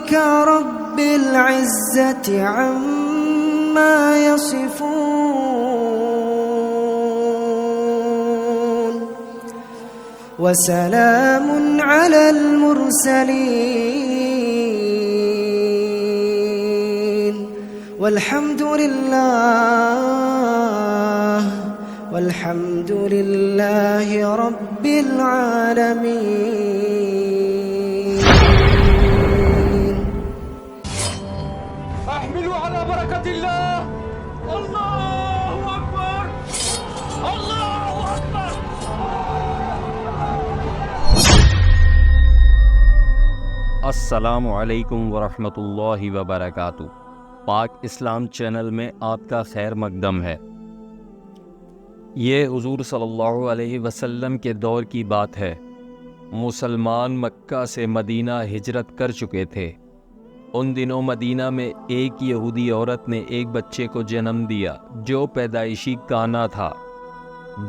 ربك رب العزة عما يصفون وسلام على المرسلين والحمد لله رب العالمين. احملوا على بركة الله. الله أكبر، الله أكبر. السلام علیکم ورحمۃ اللہ وبرکاتہ. پاک اسلام چینل میں آپ کا خیر مقدم ہے. یہ حضور صلی اللہ علیہ وسلم کے دور کی بات ہے. مسلمان مکہ سے مدینہ ہجرت کر چکے تھے. ان دنوں مدینہ میں ایک یہودی عورت نے ایک بچے کو جنم دیا جو پیدائشی کانا تھا.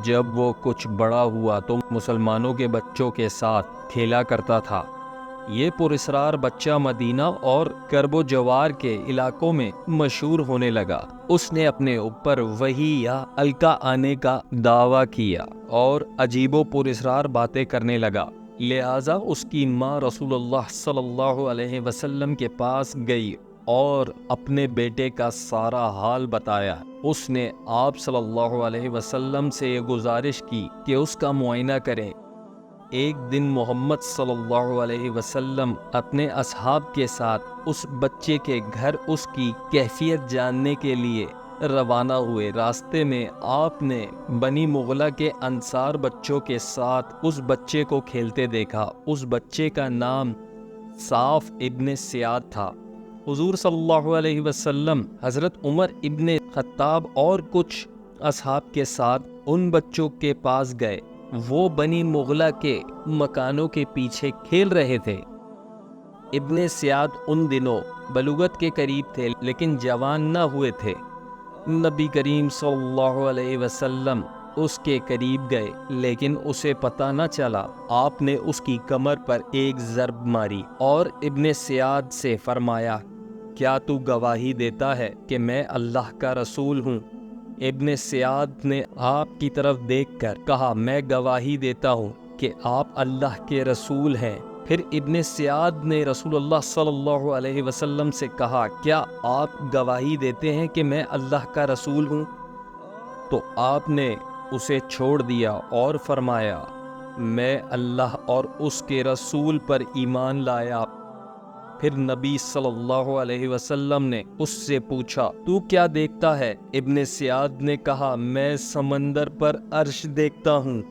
جب وہ کچھ بڑا ہوا تو مسلمانوں کے بچوں کے ساتھ کھیلا کرتا تھا. یہ پراسرار بچہ مدینہ اور کرب و جوار کے علاقوں میں مشہور ہونے لگا. اس نے اپنے اوپر وحی یا القا آنے کا دعویٰ کیا اور عجیب و پراسرار باتیں کرنے لگا. لہٰذا اس کی ماں رسول اللہ صلی اللہ علیہ وسلم کے پاس گئی اور اپنے بیٹے کا سارا حال بتایا. اس نے آپ صلی اللہ علیہ وسلم سے یہ گزارش کی کہ اس کا معائنہ کریں. ایک دن محمد صلی اللہ علیہ وسلم اپنے اصحاب کے ساتھ اس بچے کے گھر اس کی کیفیت جاننے کے لیے روانہ ہوئے. راستے میں آپ نے بنی مغلہ کے انصار بچوں کے ساتھ اس بچے کو کھیلتے دیکھا. اس بچے کا نام صاف ابن سیاد تھا. حضور صلی اللہ علیہ وسلم حضرت عمر ابن خطاب اور کچھ اصحاب کے ساتھ ان بچوں کے پاس گئے. وہ بنی مغلہ کے مکانوں کے پیچھے کھیل رہے تھے. ابن سیاد ان دنوں بلوغت کے قریب تھے لیکن جوان نہ ہوئے تھے. نبی کریم صلی اللہ علیہ وسلم اس کے قریب گئے لیکن اسے پتہ نہ چلا. آپ نے اس کی کمر پر ایک ضرب ماری اور ابن سیاد سے فرمایا, کیا تو گواہی دیتا ہے کہ میں اللہ کا رسول ہوں؟ ابن سیاد نے آپ کی طرف دیکھ کر کہا, میں گواہی دیتا ہوں کہ آپ اللہ کے رسول ہیں. پھر ابن سیاد نے رسول اللہ صلی اللہ علیہ وسلم سے کہا, کیا آپ گواہی دیتے ہیں کہ میں اللہ کا رسول ہوں؟ تو آپ نے اسے چھوڑ دیا اور فرمایا, میں اللہ اور اس کے رسول پر ایمان لایا. پھر نبی صلی اللہ علیہ وسلم نے اس سے پوچھا, تو کیا دیکھتا ہے؟ ابن سیاد نے کہا, میں سمندر پر عرش دیکھتا ہوں.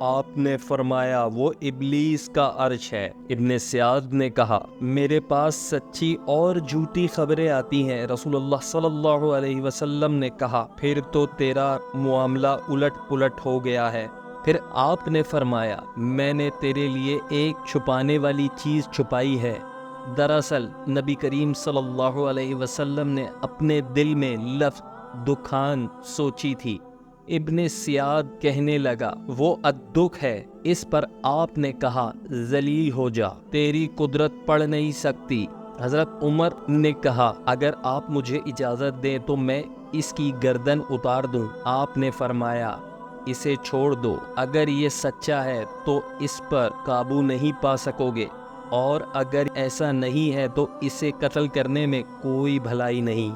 آپ نے فرمایا, وہ ابلیس کا عرش ہے. ابن سیاد نے کہا, میرے پاس سچی اور جھوٹی خبریں آتی ہیں. رسول اللہ صلی اللہ علیہ وسلم نے کہا, پھر تو تیرا معاملہ الٹ پلٹ ہو گیا ہے. پھر آپ نے فرمایا, میں نے تیرے لیے ایک چھپانے والی چیز چھپائی ہے. دراصل نبی کریم صلی اللہ علیہ وسلم نے اپنے دل میں لفظ دکان سوچی تھی. ابن سیاد کہنے لگا, وہ الدکھ ہے. اس پر آپ نے کہا, ذلیل ہو جا, تیری قدرت پڑ نہیں سکتی. حضرت عمر نے کہا, اگر آپ مجھے اجازت دیں تو میں اس کی گردن اتار دوں. آپ نے فرمایا, اسے چھوڑ دو. اگر یہ سچا ہے تو اس پر قابو نہیں پا سکو گے اور اگر ایسا نہیں ہے تو اسے قتل کرنے میں کوئی بھلائی نہیں.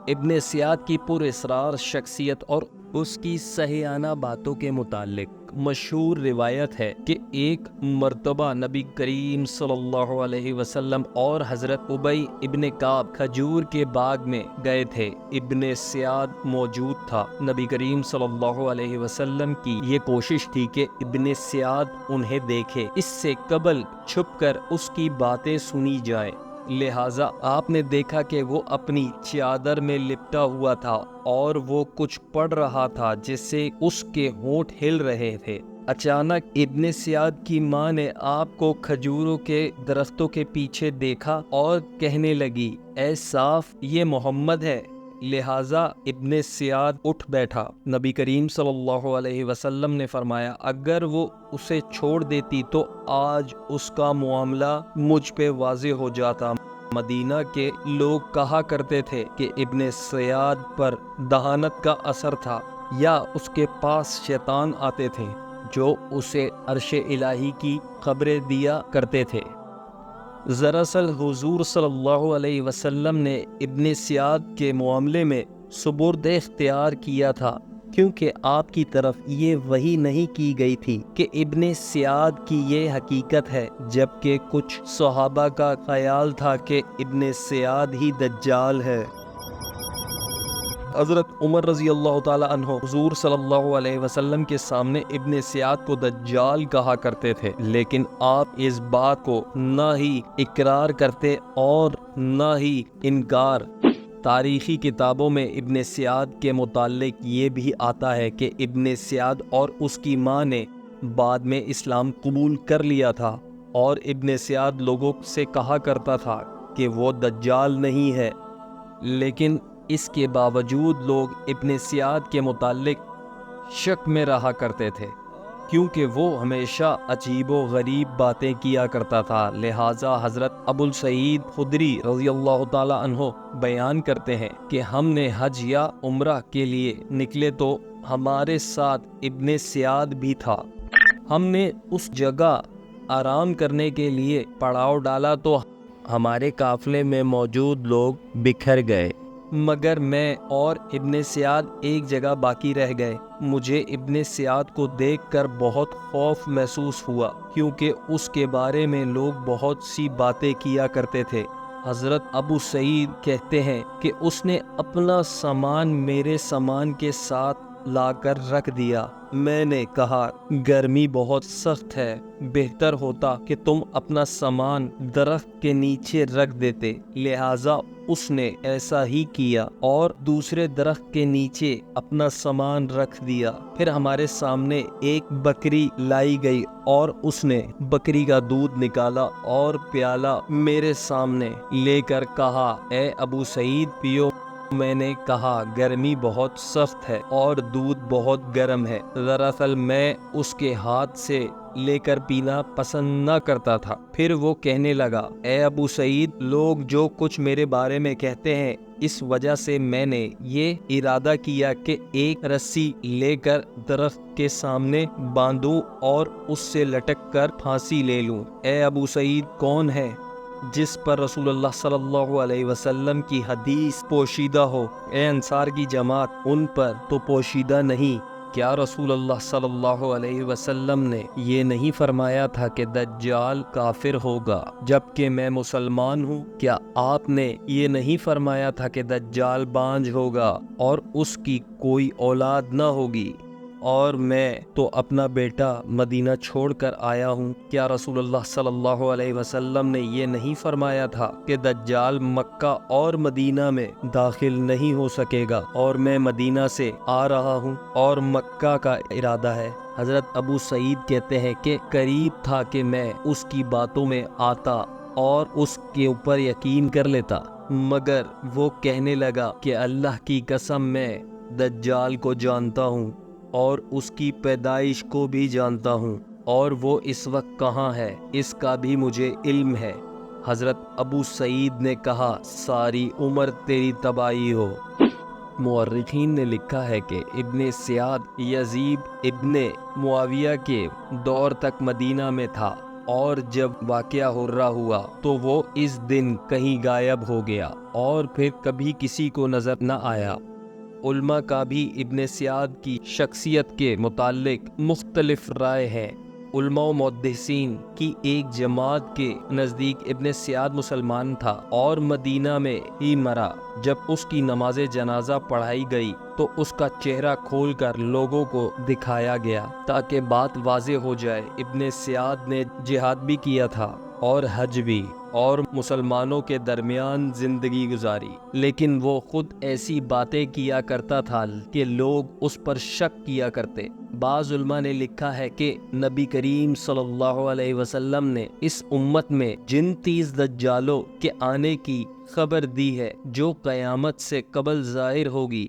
ابن سیاد کی پراسرار شخصیت اور اس کی صحیحانہ باتوں کے متعلق مشہور روایت ہے کہ ایک مرتبہ نبی کریم صلی اللہ علیہ وسلم اور حضرت ابی ابن کعب کھجور کے باغ میں گئے تھے. ابن سیاد موجود تھا. نبی کریم صلی اللہ علیہ وسلم کی یہ کوشش تھی کہ ابن سیاد انہیں دیکھے, اس سے قبل چھپ کر اس کی باتیں سنی جائیں. لہٰذا آپ نے دیکھا کہ وہ اپنی چادر میں لپٹا ہوا تھا اور وہ کچھ پڑھ رہا تھا جس سے اس کے ہونٹ ہل رہے تھے. اچانک ابن سیاد کی ماں نے آپ کو کھجوروں کے درختوں کے پیچھے دیکھا اور کہنے لگی, اے صاف, یہ محمد ہے. لہٰذا ابن سیاد اٹھ بیٹھا. نبی کریم صلی اللہ علیہ وسلم نے فرمایا, اگر وہ اسے چھوڑ دیتی تو آج اس کا معاملہ مجھ پہ واضح ہو جاتا. مدینہ کے لوگ کہا کرتے تھے کہ ابن سیاد پر دہانت کا اثر تھا، یا اس کے پاس شیطان آتے تھے جو اسے عرش الہی کی خبریں دیا کرتے تھے۔ دراصل حضور صلی اللہ علیہ وسلم نے ابن سیاد کے معاملے میں سبرد اختیار کیا تھا، کیونکہ آپ کی طرف یہ وحی نہیں کی گئی تھی کہ ابن سیاد کی یہ حقیقت ہے، جبکہ کچھ صحابہ کا خیال تھا کہ ابن سیاد ہی دجال ہے۔ حضرت عمر رضی اللہ تعالی عنہ حضور صلی اللہ علیہ وسلم کے سامنے ابن سیاد کو دجال کہا کرتے تھے، لیکن آپ اس بات کو نہ ہی اقرار کرتے اور نہ ہی انکار۔ تاریخی کتابوں میں ابن سیاد کے متعلق یہ بھی آتا ہے کہ ابن سیاد اور اس کی ماں نے بعد میں اسلام قبول کر لیا تھا، اور ابن سیاد لوگوں سے کہا کرتا تھا کہ وہ دجال نہیں ہے، لیکن اس کے باوجود لوگ ابن سیاد کے متعلق شک میں رہا کرتے تھے، کیونکہ وہ ہمیشہ عجیب و غریب باتیں کیا کرتا تھا۔ لہٰذا حضرت ابو سعید خدری رضی اللہ تعالی عنہ بیان کرتے ہیں کہ ہم نے حج یا عمرہ کے لیے نکلے تو ہمارے ساتھ ابن سیاد بھی تھا۔ ہم نے اس جگہ آرام کرنے کے لیے پڑاؤ ڈالا تو ہمارے قافلے میں موجود لوگ بکھر گئے، مگر میں اور ابن سیاد ایک جگہ باقی رہ گئے۔ مجھے ابن سیاد کو دیکھ کر بہت خوف محسوس ہوا، کیونکہ اس کے بارے میں لوگ بہت سی باتیں کیا کرتے تھے۔ حضرت ابو سعید کہتے ہیں کہ اس نے اپنا سامان میرے سامان کے ساتھ لا کر رکھ دیا۔ میں نے کہا گرمی بہت سخت ہے، بہتر ہوتا کہ تم اپنا سامان درخت کے نیچے رکھ دیتے۔ لہٰذا اس نے ایسا ہی کیا اور دوسرے درخت کے نیچے اپنا سامان رکھ دیا۔ پھر ہمارے سامنے ایک بکری لائی گئی اور اس نے بکری کا دودھ نکالا اور پیالہ میرے سامنے لے کر کہا، اے ابو سعید پیو۔ میں نے کہا گرمی بہت سخت ہے اور دودھ بہت گرم ہے۔ دراصل میں اس کے ہاتھ سے لے کر پینا پسند نہ کرتا تھا۔ پھر وہ کہنے لگا، اے ابو سعید، لوگ جو کچھ میرے بارے میں کہتے ہیں، اس وجہ سے میں نے یہ ارادہ کیا کہ ایک رسی لے کر درخت کے سامنے باندھوں اور اس سے لٹک کر پھانسی لے لوں۔ اے ابو سعید، کون ہے جس پر رسول اللہ صلی اللہ علیہ وسلم کی حدیث پوشیدہ ہو؟ اے انصار کی جماعت، ان پر تو پوشیدہ نہیں۔ کیا رسول اللہ صلی اللہ علیہ وسلم نے یہ نہیں فرمایا تھا کہ دجال کافر ہوگا جبکہ میں مسلمان ہوں؟ کیا آپ نے یہ نہیں فرمایا تھا کہ دجال بانجھ ہوگا اور اس کی کوئی اولاد نہ ہوگی؟ اور میں تو اپنا بیٹا مدینہ چھوڑ کر آیا ہوں۔ کیا رسول اللہ صلی اللہ علیہ وسلم نے یہ نہیں فرمایا تھا کہ دجال مکہ اور مدینہ میں داخل نہیں ہو سکے گا، اور میں مدینہ سے آ رہا ہوں اور مکہ کا ارادہ ہے؟ حضرت ابو سعید کہتے ہیں کہ قریب تھا کہ میں اس کی باتوں میں آتا اور اس کے اوپر یقین کر لیتا، مگر وہ کہنے لگا کہ اللہ کی قسم میں دجال کو جانتا ہوں اور اس کی پیدائش کو بھی جانتا ہوں، اور وہ اس وقت کہاں ہے اس کا بھی مجھے علم ہے۔ حضرت ابو سعید نے کہا، ساری عمر تیری تباہی ہو۔ مورخین نے لکھا ہے کہ ابن سیاد یزید ابن معاویہ کے دور تک مدینہ میں تھا، اور جب واقعہ ہررہ ہوا تو وہ اس دن کہیں غائب ہو گیا اور پھر کبھی کسی کو نظر نہ آیا۔ علماء کا بھی ابن سیاد کی شخصیت کے متعلق مختلف رائے ہیں۔ علماء و محدثین کی ایک جماعت کے نزدیک ابن سیاد مسلمان تھا اور مدینہ میں ہی مرا۔ جب اس کی نماز جنازہ پڑھائی گئی تو اس کا چہرہ کھول کر لوگوں کو دکھایا گیا تاکہ بات واضح ہو جائے۔ ابن سیاد نے جہاد بھی کیا تھا اور حج بھی، اور مسلمانوں کے درمیان زندگی گزاری، لیکن وہ خود ایسی باتیں کیا کرتا تھا کہ لوگ اس پر شک کیا کرتے۔ بعض علماء نے لکھا ہے کہ نبی کریم صلی اللہ علیہ وسلم نے اس امت میں جن 30 دجالوں کے آنے کی خبر دی ہے جو قیامت سے قبل ظاہر ہوگی،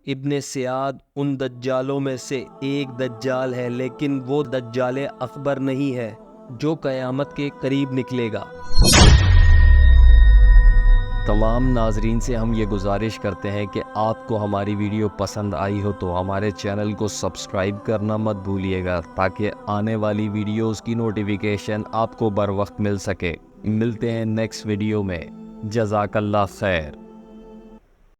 ابن سیاد ان دجالوں میں سے ایک دجال ہے، لیکن وہ دجال اکبر نہیں ہے جو قیامت کے قریب نکلے گا۔ تمام ناظرین سے ہم یہ گزارش کرتے ہیں کہ آپ کو ہماری ویڈیو پسند آئی ہو تو ہمارے چینل کو سبسکرائب کرنا مت بھولیے گا، تاکہ آنے والی ویڈیوز کی نوٹیفیکیشن آپ کو بر وقت مل سکے۔ ملتے ہیں نیکسٹ ویڈیو میں۔ جزاک اللہ خیر۔